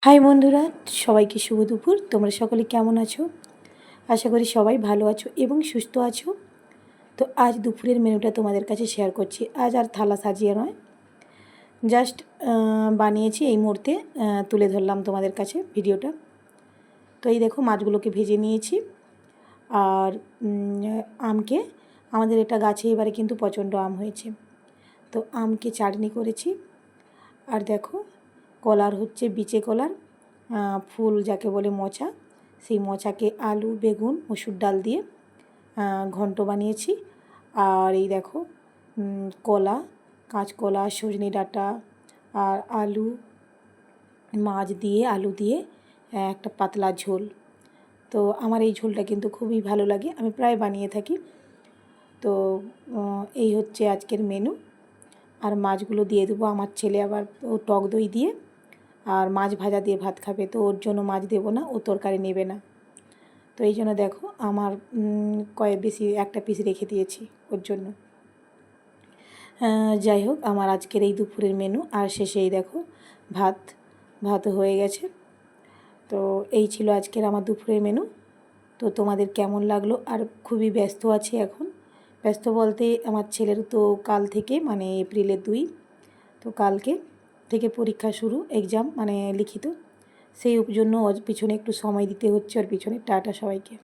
High বন্ধুরা, সবাইকে শুভ দুপুর। তোমরা সকলে কেমন আছো? আশা করি সবাই ভালো আছো এবং সুস্থ আছো। তো আজ দুপুরের মেনুটা তোমাদের কাছে শেয়ার করছি। আজ আর থালা সাজিয়ে নয়, জাস্ট বানিয়েছি এই মুহূর্তে, তুলে ধরলাম তোমাদের কাছে ভিডিওটা। তো এই দেখো, মাছগুলোকে ভেজে নিয়েছি। আর আমকে, আমাদের এটা গাছে এবারে কিন্তু প্রচণ্ড আম হয়েছে, তো আমকে চাটনি করেছি। আর দেখো, কলার হচ্ছে বিচে কলার ফুল যাকে বলে মোচা, সেই মোচাকে আলু, বেগুন, মসুর ডাল দিয়ে ঘন্ট বানিয়েছি। আর এই দেখো, কলা, কাঁচকলা, সজনে ডাঁটা আর আলু, মাছ দিয়ে, আলু দিয়ে একটা পাতলা ঝোল। তো আমার এই ঝোলটা কিন্তু খুবই ভালো লাগে, আমি প্রায় বানিয়ে থাকি। তো এই হচ্ছে আজকের মেনু। আর মাছগুলো দিয়ে দেবো। আমার ছেলে আবার ও টক দই দিয়ে আর মাছ ভাজা দিয়ে ভাত খাবে, তো ওর জন্য মাছ দেবো না, ও তরকারি নেবে না। তো এই জন্য দেখো, আমার বেশি একটা পিস রেখে দিয়েছি ওর জন্য। যাই হোক, আমার আজকের এই দুপুরের মেনু। আর শেষেই দেখো, ভাত হয়ে গেছে। তো এই ছিল আজকের আমার দুপুরের মেনু। তো তোমাদের কেমন লাগলো? আর খুবই ব্যস্ত আছি এখন। ব্যস্ত বলতে, আমার ছেলের তো কাল থেকে, মানে এপ্রিলের 2, তো কালকে থেকে পরীক্ষা শুরু, এক্সাম মানে লিখিত। সেই জন্য ওর পিছনে একটু সময় দিতে হচ্ছে, ওর পিছনে। টাটা সবাইকে।